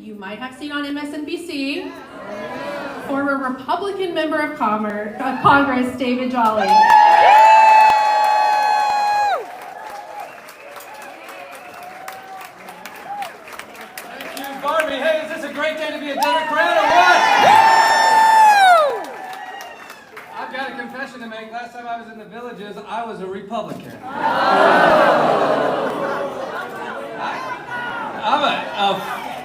you might have seen on MSNBC, former Republican member of Congress, David Jolly. Thank you, Barbie. Hey, is this a great day to be a Democrat or what? I've got a confession to make. Last time I was in the Villages, I was a Republican. I'm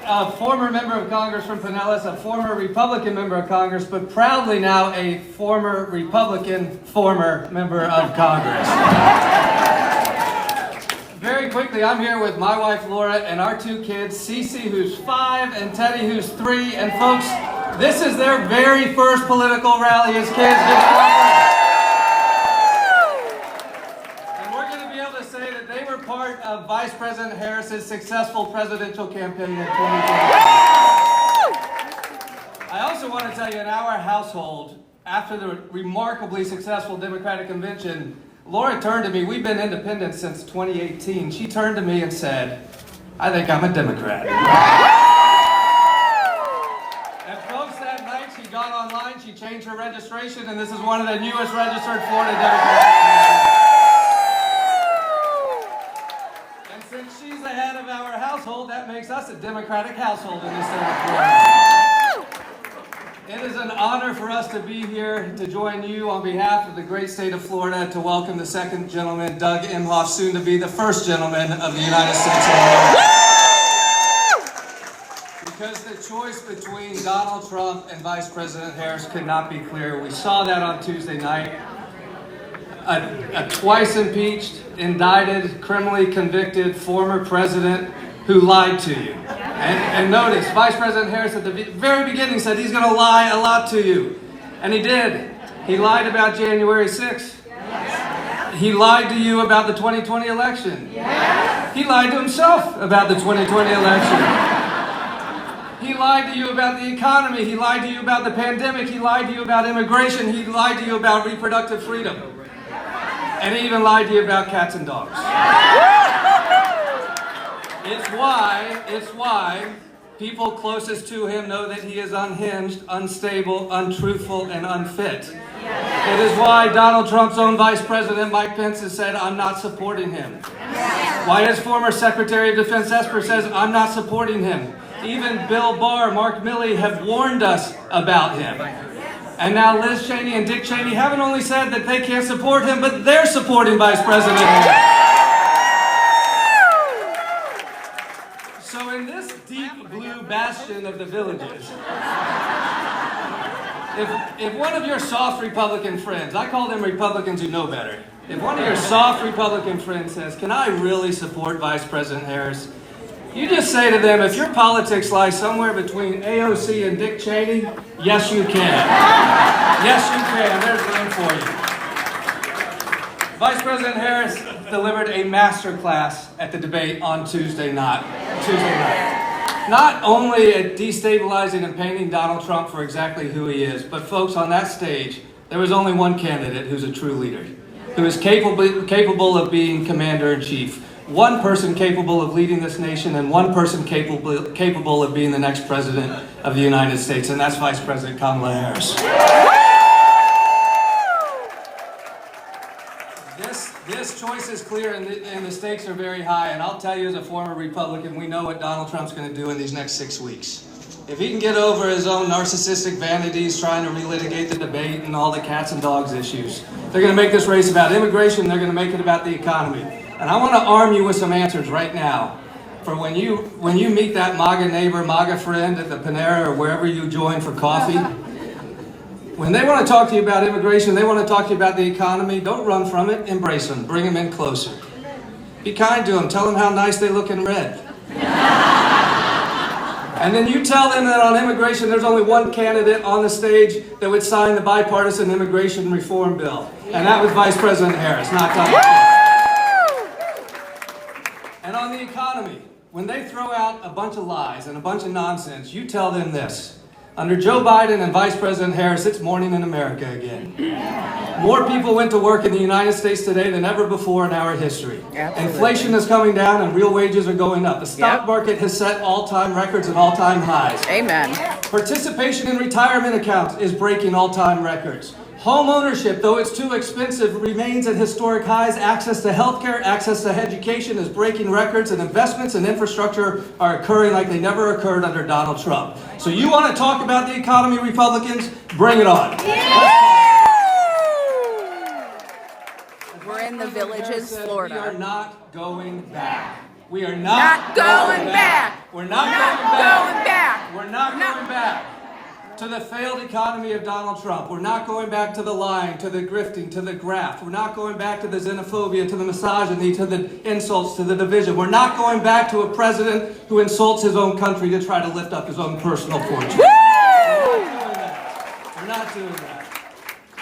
a former member of Congress from Pinellas, a former Republican member of Congress, but proudly now a former Republican former member of Congress. Very quickly, I'm here with my wife Laura and our two kids, Cece, who's 5, and Teddy, who's 3. And folks, this is their very first political rally as kids. And we're going to be able to say that they were part of Vice President Harris's successful presidential campaign in 2020. I also want to tell you, in our household, after the remarkably successful Democratic convention, Laura turned to me. We've been independent since 2018. She turned to me and said, "I think I'm a Democrat." And folks, that night she got online, she changed her registration, and this is one of the newest registered Florida Democrats. And since she's the head of our household, that makes us a Democratic household in this state of Florida. It is an honor for us to be here to join you on behalf of the great state of Florida to welcome the second gentleman, Doug Emhoff, soon to be the first gentleman of the United States of America. Because the choice between Donald Trump and Vice President Harris could not be clearer. We saw that on Tuesday night. A twice impeached, indicted, criminally convicted former president who lied to you. And notice, Vice President Harris at the very beginning said he's going to lie a lot to you. And he did. He lied about January 6th. Yes. He lied to you about the 2020 election. Yes. He lied to himself about the 2020 election. He lied to you about the economy. He lied to you about the pandemic. He lied to you about immigration. He lied to you about reproductive freedom. And he even lied to you about cats and dogs. It's why people closest to him know that he is unhinged, unstable, untruthful, and unfit. It is why Donald Trump's own Vice President Mike Pence has said, "I'm not supporting him." Why his former Secretary of Defense Esper says, "I'm not supporting him." Even Bill Barr, Mark Milley have warned us about him. And now Liz Cheney and Dick Cheney haven't only said that they can't support him, but they're supporting Vice President Harris. So in this deep blue bastion of the Villages, if one of your soft Republican friends, I call them Republicans who know better, if one of your soft Republican friends says, "Can I really support Vice President Harris?" you just say to them, if your politics lie somewhere between AOC and Dick Cheney, yes you can. Yes you can. There's room for you. Vice President Harris delivered a masterclass at the debate on Tuesday night. Not only at destabilizing and painting Donald Trump for exactly who he is, but folks, on that stage, there was only one candidate who's a true leader, who is capable of being commander-in-chief. One person capable of leading this nation, and one person capable of being the next president of the United States, and that's Vice President Kamala Harris. This choice is clear, and the stakes are very high. And I'll tell you, as a former Republican, we know what Donald Trump's going to do in these next 6 weeks. If he can get over his own narcissistic vanities, trying to relitigate the debate and all the cats and dogs issues, they're going to make this race about immigration. They're going to make it about the economy. And I want to arm you with some answers right now for when you meet that MAGA neighbor, MAGA friend at the Panera or wherever you join for coffee. When they want to talk to you about immigration, they want to talk to you about the economy, don't run from it, embrace them, bring them in closer. Be kind to them, tell them how nice they look in red. And then you tell them that on immigration, there's only one candidate on the stage that would sign the bipartisan immigration reform bill. And that was Vice President Harris, not Donald Trump. And on the economy, when they throw out a bunch of lies and a bunch of nonsense, you tell them this. Under Joe Biden and Vice President Harris, it's morning in America again. More people went to work in the United States today than ever before in our history. Absolutely. Inflation is coming down and real wages are going up. The stock market has set all-time records and all-time highs. Amen. Participation in retirement accounts is breaking all-time records. Home ownership, though it's too expensive, remains at historic highs. Access to healthcare, access to education is breaking records, and investments in infrastructure are occurring like they never occurred under Donald Trump. So you want to talk about the economy, Republicans? Bring it on. We're in the Villages, Florida. We are not going back. We are not going back. We're not going back. We're not going back to the failed economy of Donald Trump. We're not going back to the lying, to the grifting, to the graft. We're not going back to the xenophobia, to the misogyny, to the insults, to the division. We're not going back to a president who insults his own country to try to lift up his own personal fortune. We're not doing that.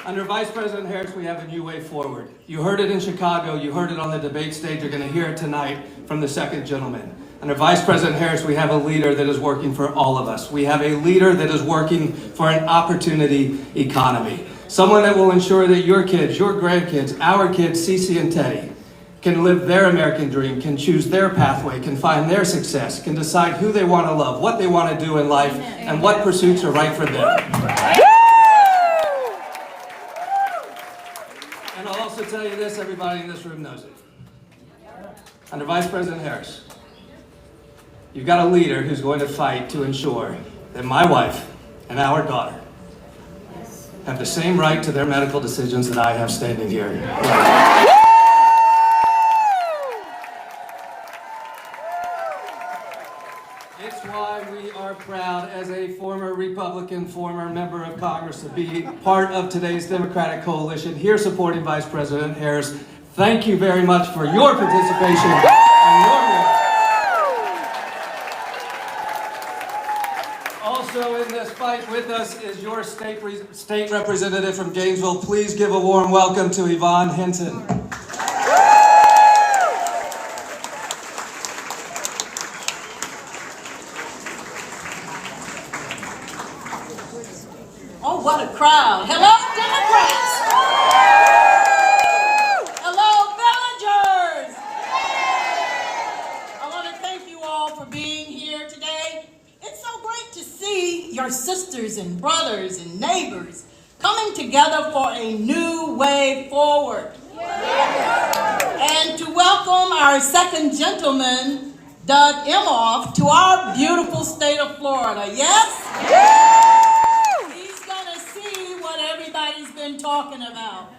Under Vice President Harris, we have a new way forward. You heard it in Chicago. You heard it on the debate stage. You're going to hear it tonight from the second gentleman. Under Vice President Harris, we have a leader that is working for all of us. We have a leader that is working for an opportunity economy. Someone that will ensure that your kids, your grandkids, our kids, Cece and Teddy, can live their American dream, can choose their pathway, can find their success, can decide who they want to love, what they want to do in life, and what pursuits are right for them. And I'll also tell you this, everybody in this room knows it. Under Vice President Harris, you've got a leader who's going to fight to ensure that my wife and our daughter have the same right to their medical decisions that I have standing here. It's why we are proud as a former Republican, former member of Congress to be part of today's Democratic coalition here supporting Vice President Harris. Thank you very much for your participation and your work. Also in this fight with us is your state representative from Gainesville. Please give a warm welcome to Yvonne Hinton. Oh, what a crowd. Hello, Democrats. Hello, villagers. I want to thank you all for being here today. It's so great to see your sisters and brothers and neighbors coming together for a new way forward. And to welcome our second gentleman, Doug Emhoff, to our beautiful state of Florida. Yes? He's going to see what everybody's been talking about.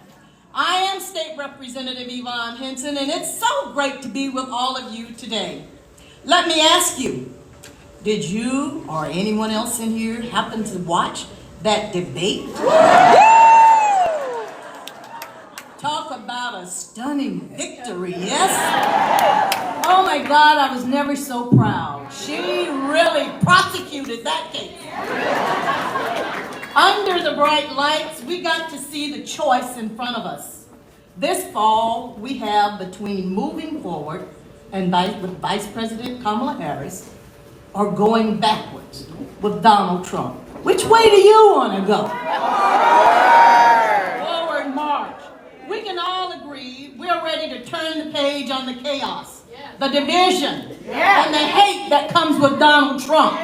I am State Representative Yvonne Hinton, and it's so great to be with all of you today. Let me ask you, did you or anyone else in here happen to watch that debate? Talk about a stunning victory, yes? Oh my God, I was never so proud. She really prosecuted that case. Under the bright lights, we got to see the choice in front of us. This fall, we have between moving forward and with Vice President Kamala Harris or going backwards with Donald Trump. Which way do you want to go? Forward march. We can all agree we're ready to turn the page on the chaos, the division, and the hate that comes with Donald Trump.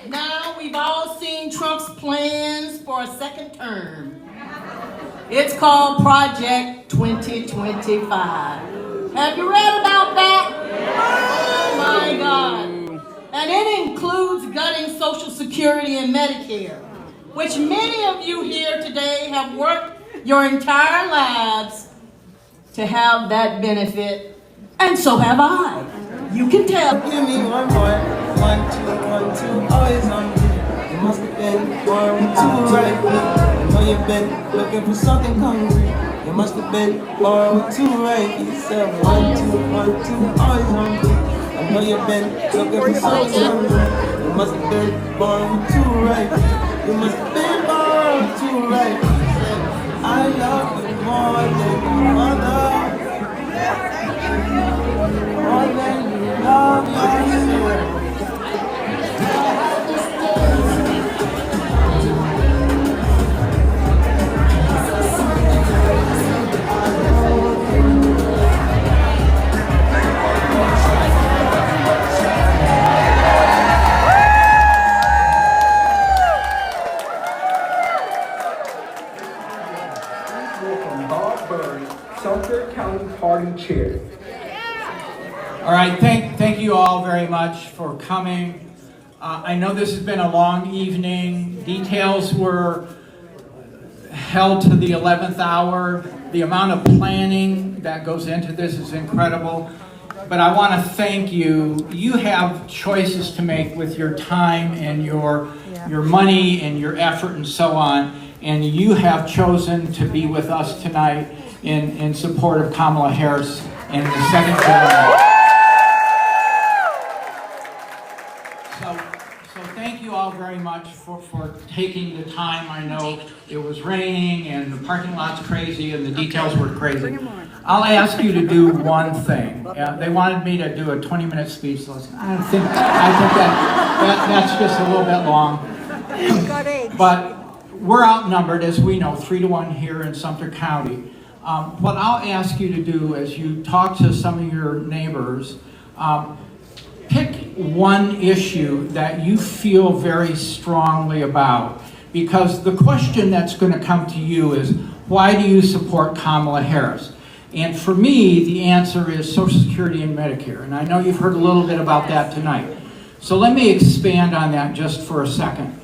Now we've all seen Trump's plans for a second term. It's called Project 2025. Have you read about that? Oh my God. And it includes gutting Social Security and Medicare, which many of you here today have worked your entire lives to have that benefit, and so have I. You can tell. Give me one more, 1, 2, 1, 2, always on me. You must have been 1, 2, right me. I know you've been looking for something hungry. You must have been 1, 2, right. You said 1, 2, 1, 2, always on me. I know you've been looking for something hungry. You must have been 1, 2, right. You must have been 1, 2, right. You said I love you more than your mother. More than you love yourself. Bob Burns, Sumter County Party Chair. All right, thank you all very much for coming. I know this has been a long evening. Details were held to the 11th hour. The amount of planning that goes into this is incredible. But I want to thank you. You have choices to make with your time and your money and your effort and so on. And you have chosen to be with us tonight in support of Kamala Harris and the second general. So thank you all very much for taking the time. I know it was raining and the parking lot's crazy and the details were crazy. I'll ask you to do one thing. They wanted me to do a 20-minute speech. So I think that's just a little bit long. But we're outnumbered, as we know, 3-1 here in Sumter County. What I'll ask you to do as you talk to some of your neighbors, pick one issue that you feel very strongly about, because the question that's going to come to you is, why do you support Kamala Harris? And for me, the answer is Social Security and Medicare. And I know you've heard a little bit about that tonight. So let me expand on that just for a second.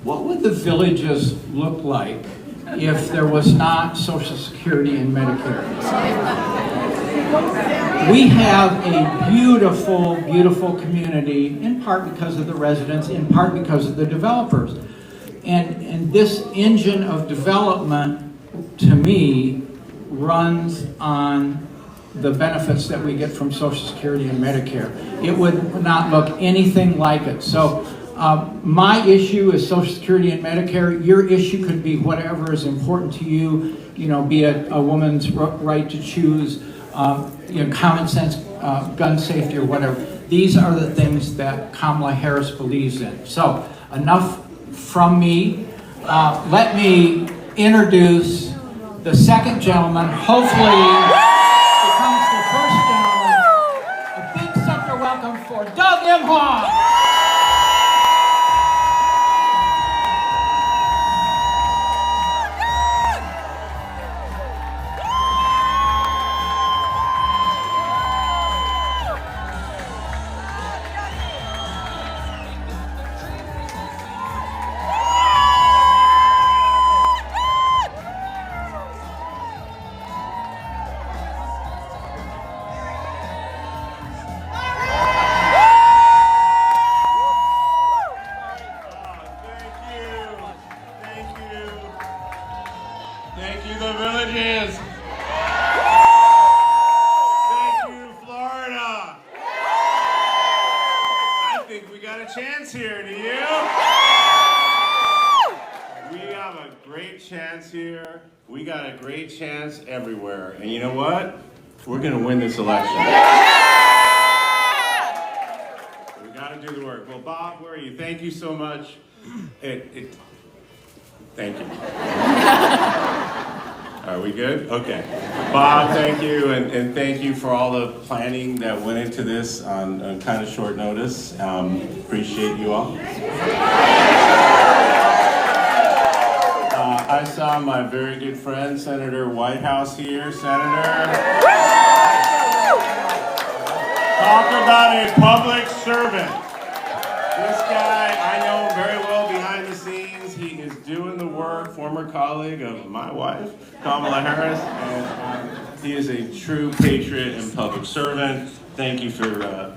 What would the villages look like if there was not Social Security and Medicare? We have a beautiful, beautiful community, in part because of the residents, in part because of the developers. And this engine of development, to me, runs on the benefits that we get from Social Security and Medicare. It would not look anything like it. So my issue is Social Security and Medicare. Your issue could be whatever is important to you, be it a woman's right to choose, common sense, gun safety or whatever. These are the things that Kamala Harris believes in. So enough from me. Let me introduce the second gentleman, hopefully becomes the first gentleman. A big Sumter welcome for Doug Emhoff. Thank you, the villages. Thank you, Florida. I think we got a chance here, do you? We have a great chance here. We got a great chance everywhere. And you know what? We're going to win this election. We got to do the work. Well, Bob, where are you? Thank you so much. Thank you. Are we good? Okay. Bob, thank you, and thank you for all the planning that went into this on kind of short notice. Appreciate you all. I saw my very good friend, Senator Whitehouse here. Senator. Talk about a public servant. This guy, I know very well behind the scenes. He is doing the work, former colleague of my wife, Kamala Harris, and he is a true patriot and public servant. Thank you for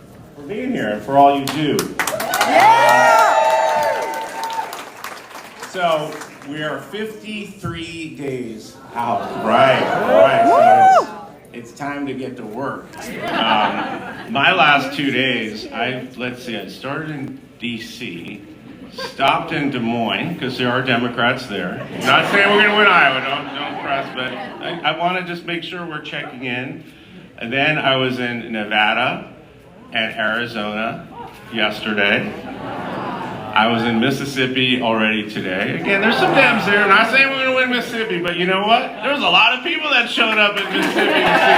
being here and for all you do. So we are 53 days out, right. So it's time to get to work. My last 2 days, I started in D.C., stopped in Des Moines, because there are Democrats there. I'm not saying we're going to win Iowa, don't press, but I want to just make sure we're checking in. And then I was in Nevada and Arizona yesterday. I was in Mississippi already today. Again, there's some Dems there. I'm not saying we're going to win Mississippi, but you know what? There was a lot of people that showed up in Mississippi to see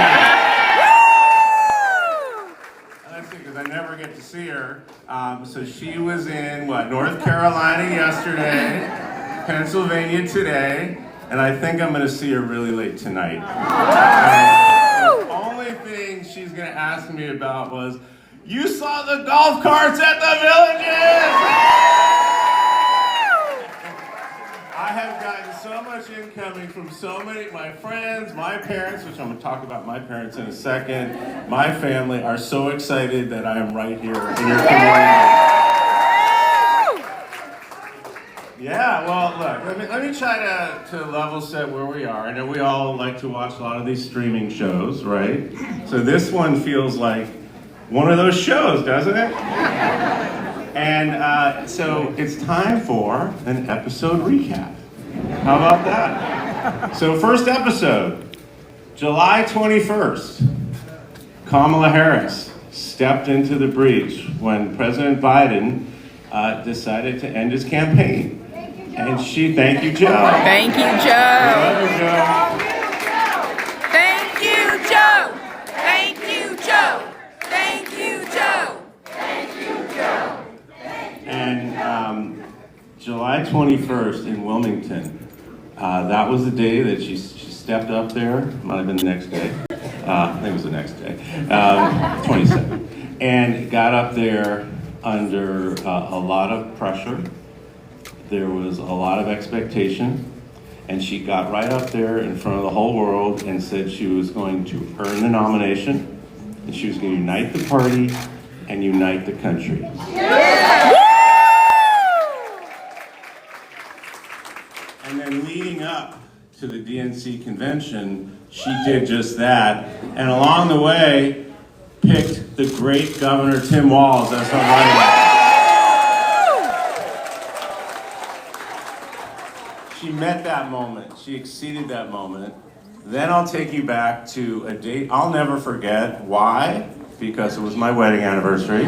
me. Because I never get to see her. So she was in, North Carolina yesterday, Pennsylvania today, and I think I'm gonna see her really late tonight. And the only thing she's gonna ask me about was, you saw the golf carts at the Villages! I have gotten so much incoming from so many, my friends, my parents, which I'm going to talk about my parents in a second. My family are so excited that I am right here in your community. Yeah, well, look, let me try to level set where we are. I know we all like to watch a lot of these streaming shows, right? So this one feels like one of those shows, doesn't it? And so it's time for an episode recap. How about that? So first episode, July 21st, Kamala Harris stepped into the breach when President Biden decided to end his campaign. And thank you, Joe. Thank you, Joe. Love you, Joe. Thank you, Joe. Thank you, Joe. Thank you, Joe. Thank you, Joe. And July 21st in Wilmington, that was the day that she stepped up there. Might have been the next day. I think it was the next day. 27th. And got up there under a lot of pressure. There was a lot of expectation. And she got right up there in front of the whole world and said she was going to earn the nomination. And she was going to unite the party and unite the country. And then leading up to the DNC convention, she did just that. And along the way, picked the great Governor Tim Walz as her running mate. She met that moment. She exceeded that moment. Then I'll take you back to a date I'll never forget. Why? Because it was my wedding anniversary.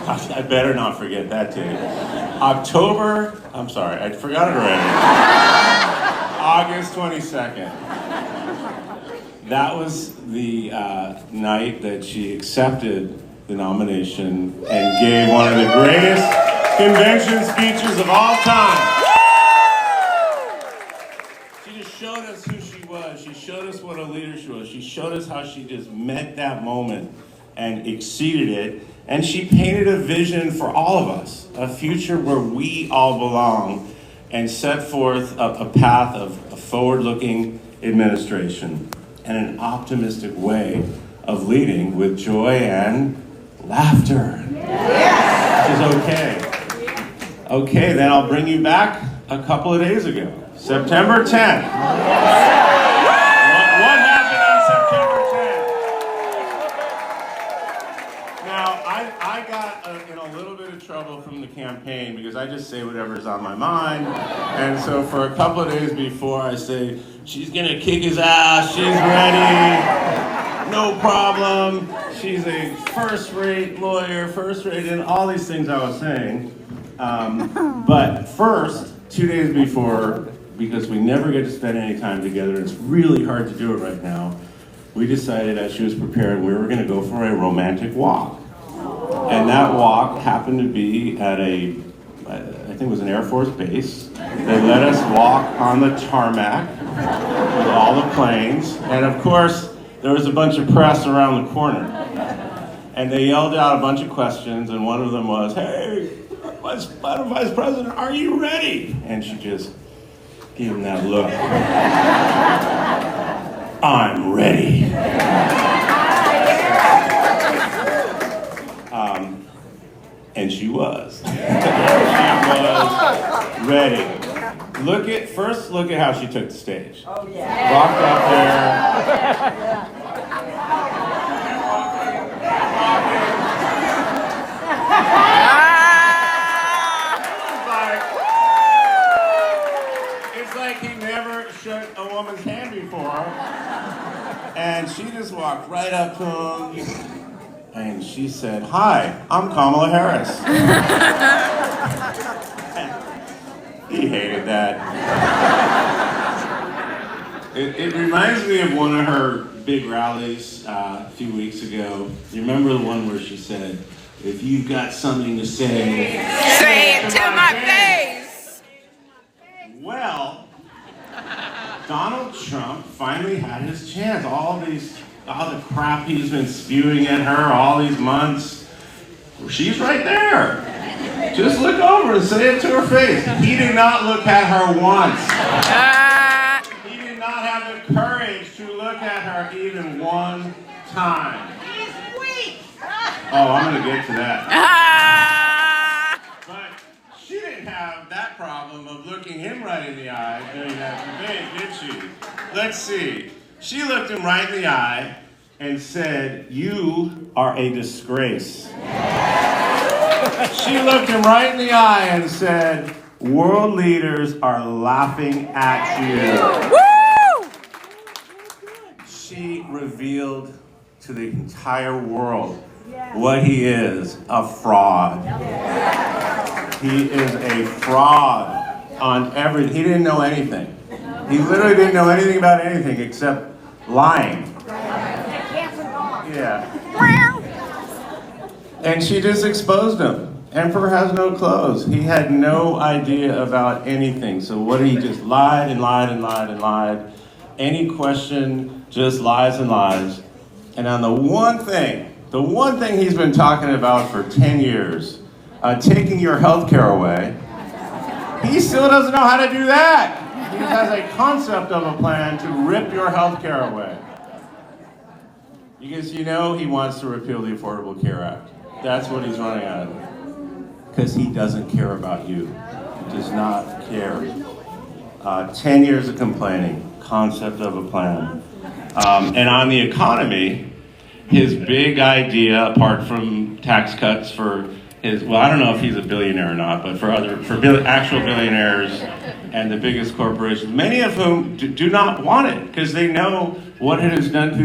I better not forget that date. I'm sorry, I forgot it already. August 22nd. That was the night that she accepted the nomination and gave one of the greatest convention speeches of all time. She just showed us who she was. She showed us what a leader she was. She showed us how she just met that moment and exceeded it. And she painted a vision for all of us, a future where we all belong, and set forth a path of a forward-looking administration and an optimistic way of leading with joy and laughter. Yes. Which is okay. Okay, then I'll bring you back a couple of days ago, September 10th. What happened on September 10th? Now, I got in a little bit of trouble from the campaign because I just say whatever's on my mind. And so for a couple of days before, I say, she's gonna kick his ass, she's ready, no problem. She's a first-rate lawyer, first-rate, and all these things I was saying. But first, 2 days before, because we never get to spend any time together, and it's really hard to do it right now, we decided as she was preparing, we were gonna go for a romantic walk. And that walk happened to be at I think it was an Air Force base. They let us walk on the tarmac with all the planes. And of course, there was a bunch of press around the corner. And they yelled out a bunch of questions, and one of them was, hey, Madam Vice President, are you ready? And she just gave him that look. I'm ready. And she was. She was ready. First look at how she took the stage. Oh, yeah. Walked up there. It's like he never shook a woman's hand before. And she just walked right up to him. And she said, hi, I'm Kamala Harris. He hated that. It reminds me of one of her big rallies a few weeks ago. You remember the one where she said, if you've got something to say, say it to my face. Well, Donald Trump finally had his chance. All the crap he's been spewing at her all these months, she's right there. Just look over and say it to her face. He did not look at her once. He did not have the courage to look at her even one time. He's weak. Oh, I'm gonna get to that. But she didn't have that problem of looking him right in the eye during that debate, did she? Let's see. She looked him right in the eye and said, "You are a disgrace." She looked him right in the eye and said, "World leaders are laughing at you." Woo! She revealed to the entire world what he is, a fraud. He is a fraud on everything. He didn't know anything. He literally didn't know anything about anything except lying. Yeah. And she just exposed him. Emperor has no clothes. He had no idea about anything. So what he just lied and lied and lied and lied. Any question, just lies and lies. And on the one thing he's been talking about for 10 years, taking your health care away, he still doesn't know how to do that. He has a concept of a plan to rip your health care away. Because you know he wants to repeal the Affordable Care Act. That's what he's running on. Because he doesn't care about you. He does not care. 10 years of complaining, concept of a plan. And on the economy, his big idea, apart from tax cuts for his, well, I don't know if he's a billionaire or not, but for actual billionaires and the biggest corporations, many of whom do not want it because they know what it has done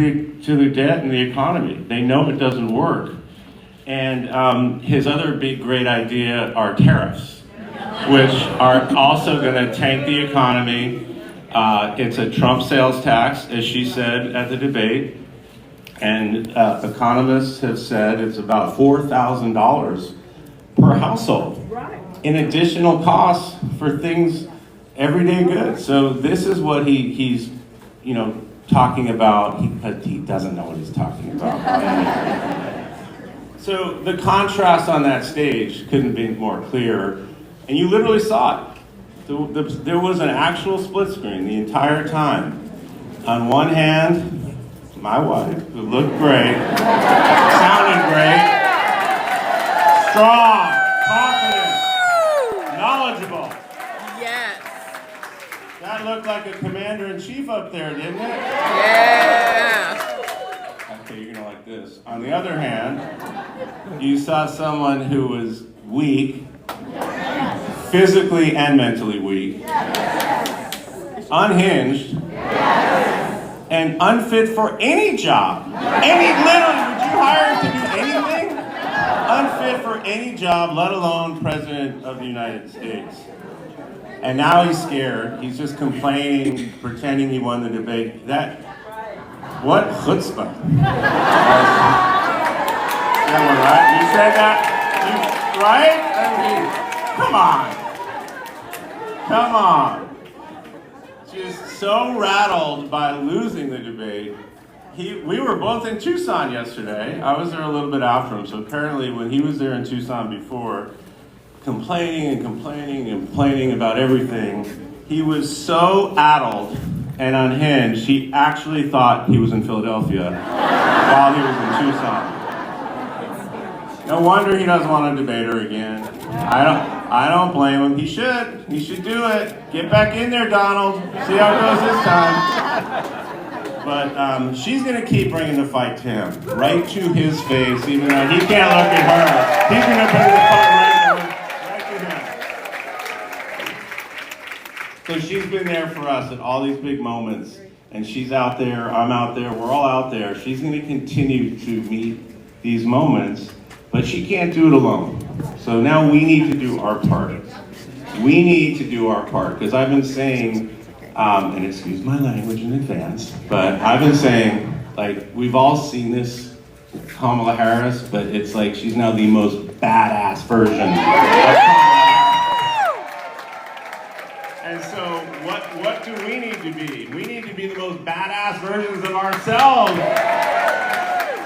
to the debt and the economy. They know it doesn't work. And his other big great idea are tariffs, which are also going to tank the economy. It's a Trump sales tax, as she said at the debate. And economists have said it's about $4,000 per household in additional costs for things, everyday goods. So this is what he's talking about. He doesn't know what he's talking about. So the contrast on that stage couldn't be more clear, and you literally saw it. There was an actual split screen the entire time. On one hand, my wife, who looked great, sounded great, strong, confident, knowledgeable. Yes. That looked like a commander-in-chief up there, didn't it? Yeah. Okay, you're gonna like this. On the other hand, you saw someone who was weak, physically and mentally weak, unhinged, and unfit for any job. Literally, would you hire him to do anything? Unfit for any job, let alone President of the United States. And now he's scared. He's just complaining, pretending he won the debate. What chutzpah. That one, right? You said that? Right? I mean, come on. Just so rattled by losing the debate. We were both in Tucson yesterday. I was there a little bit after him, so apparently when he was there in Tucson before, complaining about everything, he was so addled and unhinged, he actually thought he was in Philadelphia while he was in Tucson. No wonder he doesn't want to debate her again. I don't blame him. He should do it. Get back in there, Donald. See how it goes this time. But she's going to keep bringing the fight to him, right to his face, even though he can't look at her. He's going to bring the fight right to him. So she's been there for us at all these big moments, and she's out there, I'm out there, we're all out there. She's going to continue to meet these moments, but she can't do it alone. So now we need to do our part. We need to do our part, because I've been saying, and excuse my language in advance, but I've been saying, like, we've all seen this with Kamala Harris, but it's like she's now the most badass version of Kamala Harris. And so what do we need to be? We need to be the most badass versions of ourselves.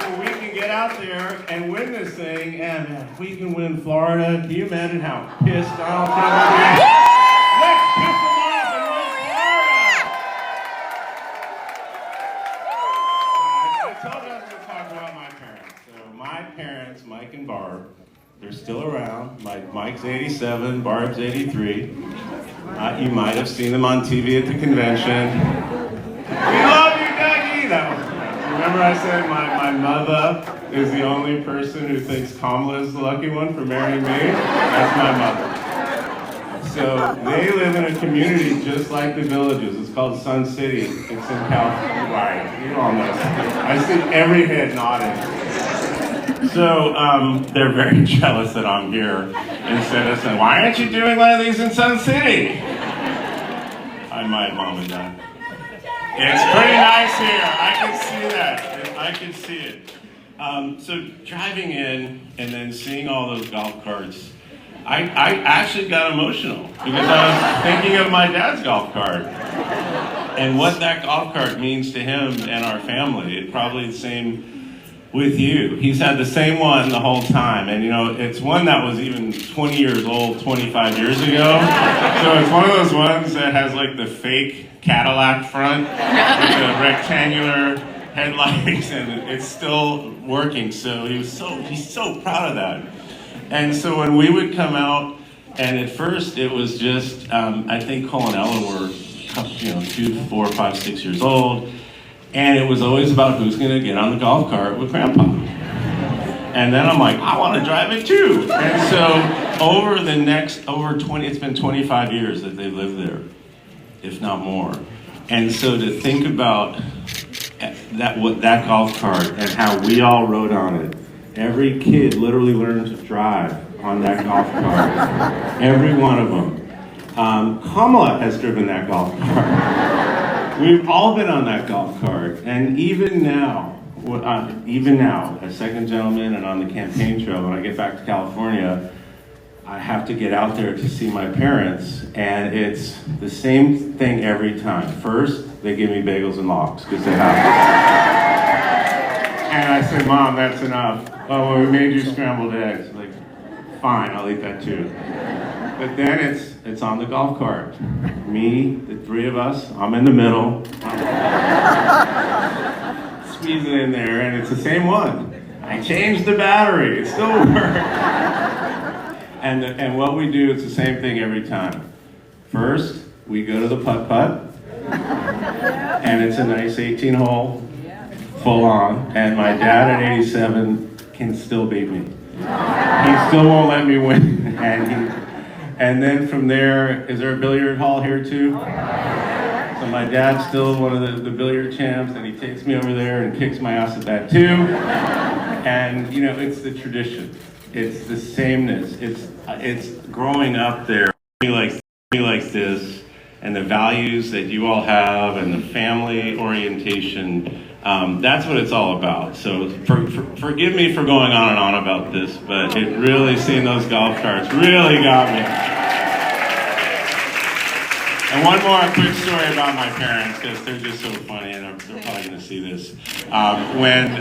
So we can get out there and win this thing. And man, if we can win Florida, can you imagine how pissed Donald Trump will be? Let's piss him off and win Florida. I told us to talk about my parents. So my parents, Mike and Barb, they're still around. Mike's 87, Barb's 83. You might have seen them on TV at the convention. We love you, Dougie! Remember I said my mother is the only person who thinks Kamala is the lucky one for marrying me? That's my mother. So they live in a community just like the Villages. It's called Sun City. It's in California. Right, you all know. I see every head nodding. So they're very jealous that I'm here instead of saying, why aren't you doing one of these in Sun City? I might, Mom and Dad. It's pretty nice here. I can see that. I can see it. So driving in and then seeing all those golf carts, I actually got emotional because I was thinking of my dad's golf cart and what that golf cart means to him and our family. It's probably the same with you. He's had the same one the whole time. And you know, it's one that was even 20 years old, 25 years ago. So it's one of those ones that has like the fake Cadillac front with the rectangular headlights and it's still working. So he's so proud of that. And so when we would come out, and at first it was just, I think Cole and Ella were, 2, 4, 5, 6 years old. And it was always about who's gonna get on the golf cart with Grandpa. And then I'm like, I wanna drive it too. And so over 20, it's been 25 years that they've lived there, if not more. And so to think about that golf cart and how we all rode on it, every kid literally learned to drive on that golf cart. Every one of them. Kamala has driven that golf cart. We've all been on that golf cart, and even now, as second gentleman and on the campaign trail, when I get back to California, I have to get out there to see my parents, and it's the same thing every time. First, they give me bagels and lox, because they have to. And I say, Mom, that's enough. Oh, well, we made you scrambled eggs. Like, fine, I'll eat that too. But then it's on the golf cart. Me, the three of us, I'm in the middle. Squeeze it in there, and it's the same one. I changed the battery, it still works. And what we do, it's the same thing every time. First, we go to the putt-putt, and it's a nice 18-hole, full on, and my dad at 87 can still beat me. He still won't let me win, and then from there, is there a billiard hall here too? So my dad's still one of the billiard champs, and he takes me over there and kicks my ass at that too. And you know, it's the tradition. It's the sameness. It's growing up there, like this, and the values that you all have, and the family orientation. That's what it's all about. So forgive me for going on and on about this, but it really, seeing those golf carts really got me. And one more quick story about my parents, because they're just so funny, and they're probably going to see this. When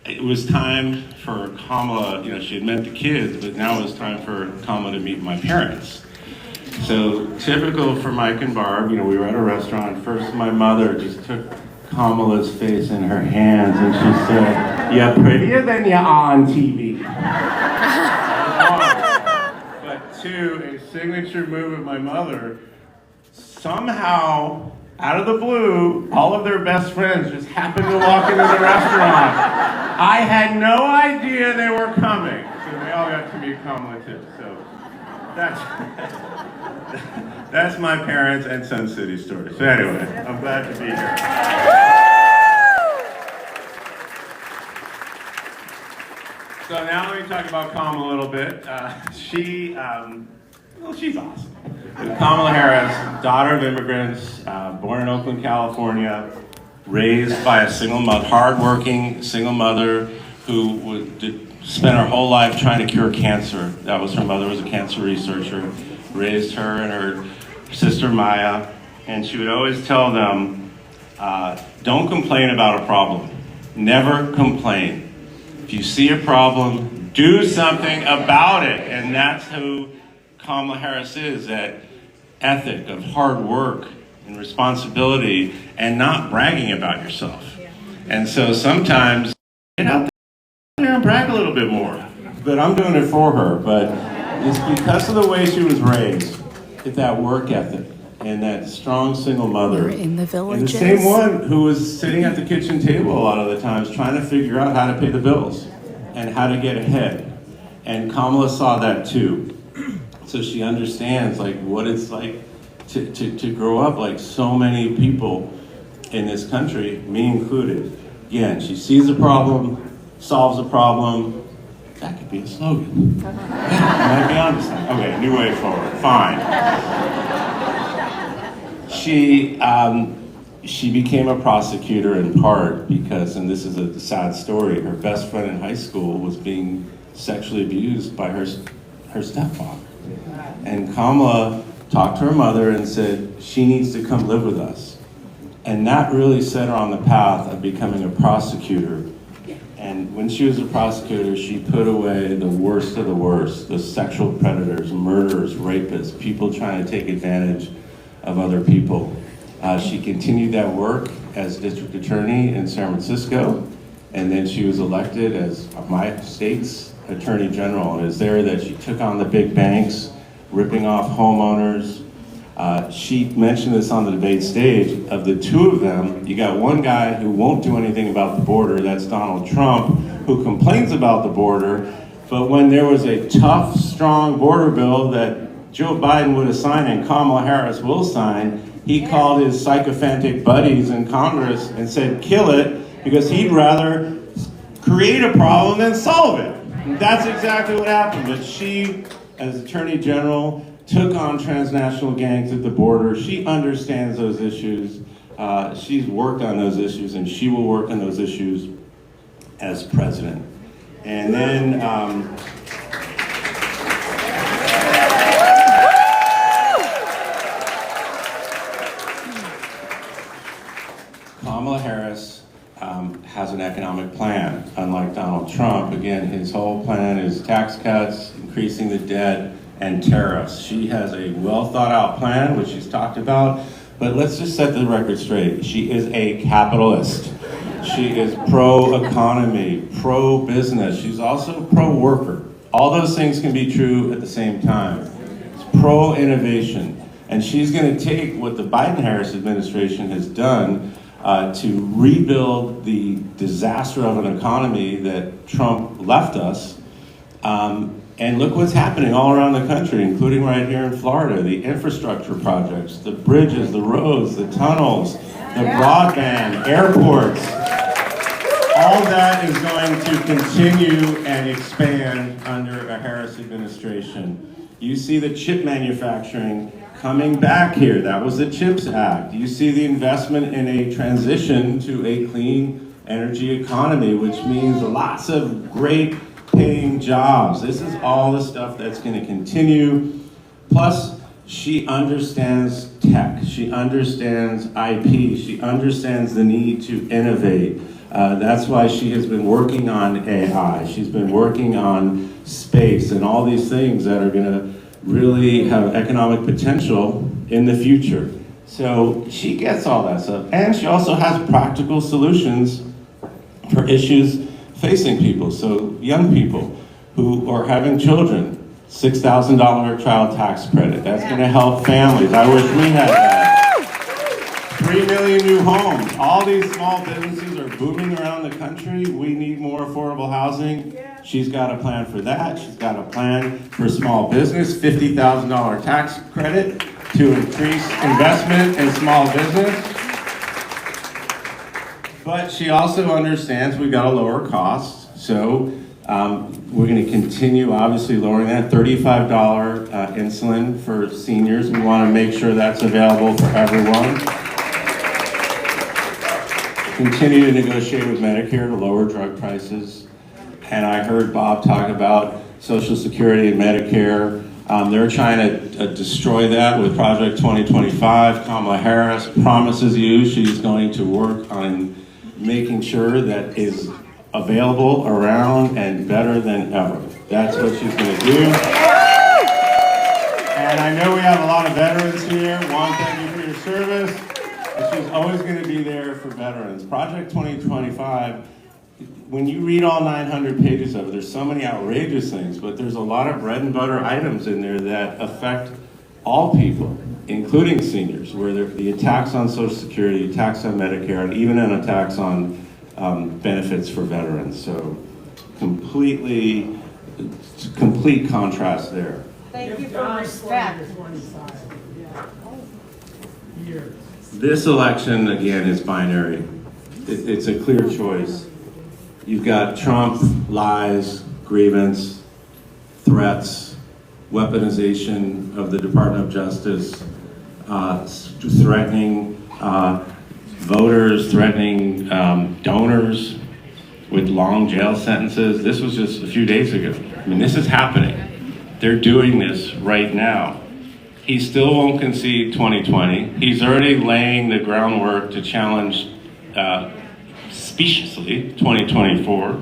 it was time for Kamala, she had met the kids, but now it was time for Kamala to meet my parents. So typical for Mike and Barb, we were at a restaurant. First, my mother just took Kamala's face in her hands and she said, "You're prettier than you are on TV." But two, a signature move of my mother, somehow, out of the blue, all of their best friends just happened to walk into the restaurant. I had no idea they were coming. So they all got to meet Kamala too. So that's my parents and Sun City story. So anyway, I'm glad to be here. So now let me talk about Kamala a little bit. She's awesome. Kamala Harris, daughter of immigrants, born in Oakland, California, raised by a single mother, hardworking single mother who spent her whole life trying to cure cancer. That was her mother, was a cancer researcher. Raised her and her sister Maya, and she would always tell them, don't complain about a problem. Never complain. If you see a problem, do something about it. And that's who Kamala Harris is, that ethic of hard work and responsibility and not bragging about yourself. And so sometimes, get out there and brag a little bit more. But I'm doing it for her. But it's because of the way she was raised, that work ethic and that strong single mother. In the villages. And the same one who was sitting at the kitchen table a lot of the times trying to figure out how to pay the bills and how to get ahead. And Kamala saw that too. So she understands like what it's like to grow up like so many people in this country, me included. Again, she sees a problem, solves a problem. That could be a slogan. Yeah, might be onto something. Okay, new way forward. Fine. She became a prosecutor in part because, and this is a sad story, her best friend in high school was being sexually abused by her stepfather. And Kamala talked to her mother and said, she needs to come live with us. And that really set her on the path of becoming a prosecutor. And when she was a prosecutor, she put away the worst of the worst, the sexual predators, murderers, rapists, people trying to take advantage of other people. She continued that work as district attorney in San Francisco, and then she was elected as my state's attorney general. And it's there that she took on the big banks, ripping off homeowners. She mentioned this on the debate stage. Of the two of them, you got one guy who won't do anything about the border, that's Donald Trump, who complains about the border, but when there was a tough, strong border bill that Joe Biden would have signed and Kamala Harris will sign, he called his sycophantic buddies in Congress and said, kill it, because he'd rather create a problem than solve it. And that's exactly what happened. But she, as Attorney General, took on transnational gangs at the border. She understands those issues. She's worked on those issues, and she will work on those issues as president. And then, Kamala Harris has an economic plan, unlike Donald Trump. Again, his whole plan is tax cuts, increasing the debt, and tariffs. She has a well thought out plan, which she's talked about, but let's just set the record straight. She is a capitalist. She is pro-economy, pro-business. She's also pro-worker. All those things can be true at the same time. It's pro-innovation. And she's going to take what the Biden-Harris administration has done to rebuild the disaster of an economy that Trump left us. And look what's happening all around the country, including right here in Florida. The infrastructure projects, the bridges, the roads, the tunnels, the broadband, airports. All that is going to continue and expand under a Harris administration. You see the chip manufacturing coming back here. That was the CHIPS Act. You see the investment in a transition to a clean energy economy, which means lots of great paying jobs. This is all the stuff that's going to continue. Plus, she understands tech. She understands IP. She understands the need to innovate. That's why she has been working on AI. She's been working on space and all these things that are going to really have economic potential in the future. So she gets all that stuff. And she also has practical solutions for issues facing people. So young people who are having children, $6,000 child tax credit. That's going to help families. I wish we had that. 3 million new homes. All these small businesses are booming around the country. We need more affordable housing. She's got a plan for that. She's got a plan for small business, $50,000 tax credit to increase investment in small business. But she also understands we've got to lower costs. So we're going to continue, obviously, lowering that $35 insulin for seniors. We want to make sure that's available for everyone. Continue to negotiate with Medicare to lower drug prices. And I heard Bob talk about Social Security and Medicare. They're trying to destroy that with Project 2025. Kamala Harris promises you she's going to work on making sure that is available, around, and better than ever. That's what she's going to do. And I know we have a lot of veterans here. One, thank you for your service. And she's always going to be there for veterans. Project 2025, when you read all 900 pages of it, there's so many outrageous things, but there's a lot of bread and butter items in there that affect all people, including seniors, where the attacks on Social Security, attacks on Medicare, and even an attacks on benefits for veterans. So complete contrast there. Thank you for respect. This election, again, is binary. It's a clear choice. You've got Trump, lies, grievance, threats, weaponization of the Department of Justice, threatening voters, threatening donors with long jail sentences. This was just a few days ago. I mean, this is happening. They're doing this right now. He still won't concede 2020. He's already laying the groundwork to challenge speciously 2024.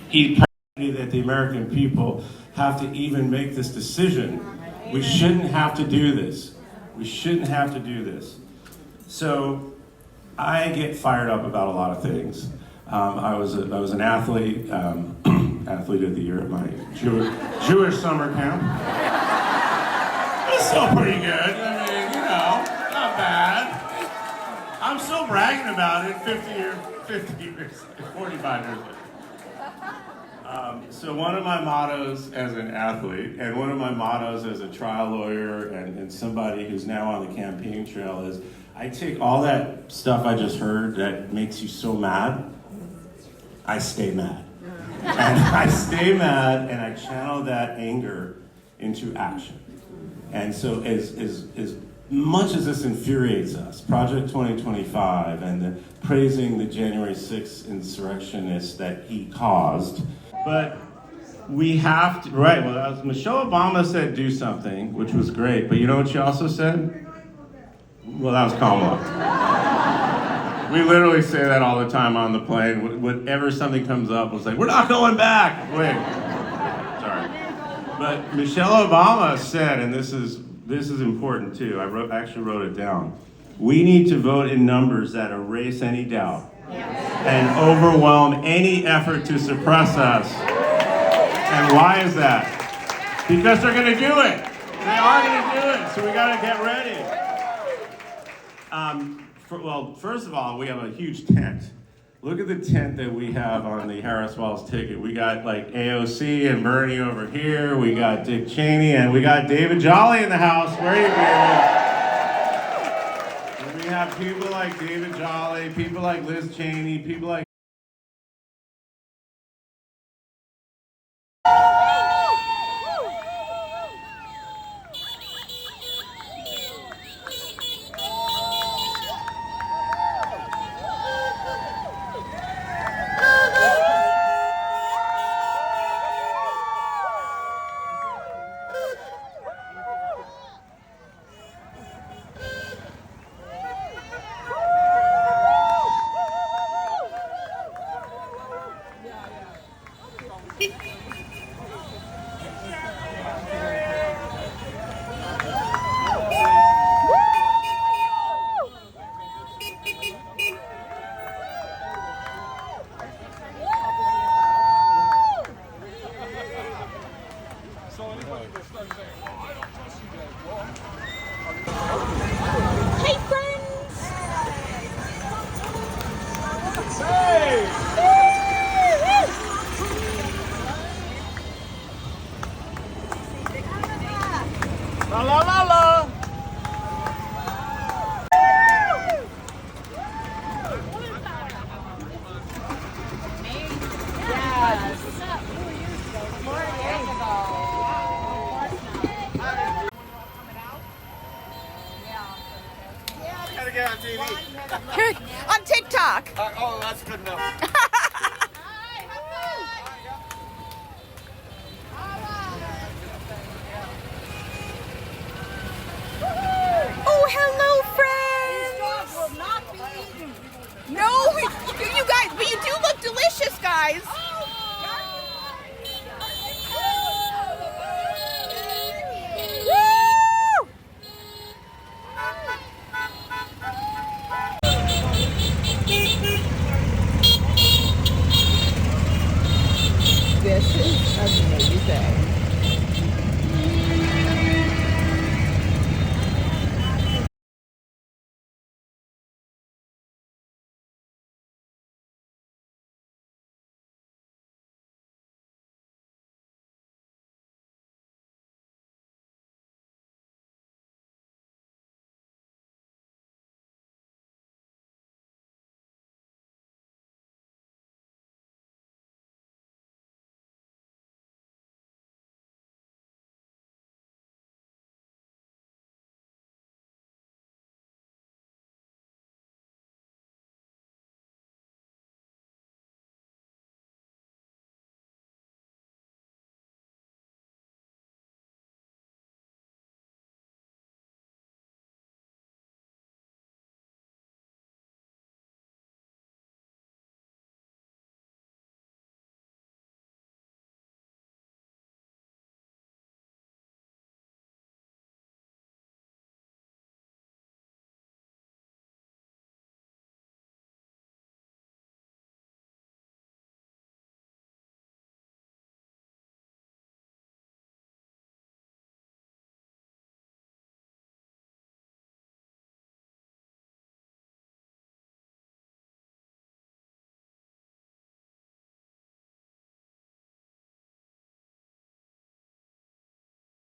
He that the American people have to even make this decision. We shouldn't have to do this. We shouldn't have to do this. So I get fired up about a lot of things. I was an athlete, athlete of the year at my Jewish summer camp. It's still pretty good. I mean, you know, not bad. I'm still bragging about it 50 years, 45 years later. So one of my mottos as an athlete, and one of my mottos as a trial lawyer and somebody who's now on the campaign trail is, I take all that stuff I just heard that makes you so mad, I stay mad. And I stay mad and I channel that anger into action. And so as much as this infuriates us, Project 2025 and praising the January 6th insurrectionists that he caused, but we have to, right, well, Michelle Obama said do something, which was great, but you know what she also said? Well, that was Kamala. We literally say that all the time on the plane. Whenever something comes up, we'll say, we're not going back. Wait, sorry. But Michelle Obama said, and this is important too, I actually wrote it down. We need to vote in numbers that erase any doubt and overwhelm any effort to suppress us. And why is that? Because they're going to do it. They are going to do it, so we got to get ready. Well, first of all, we have a huge tent. Look at the tent that we have on the Harris Wells ticket. We got like AOC and Bernie over here. We got Dick Cheney, and we got David Jolly in the house. Where are you, David? And we have people like David Jolly, people like Liz Cheney, people like On TikTok. Oh, that's good enough. hello,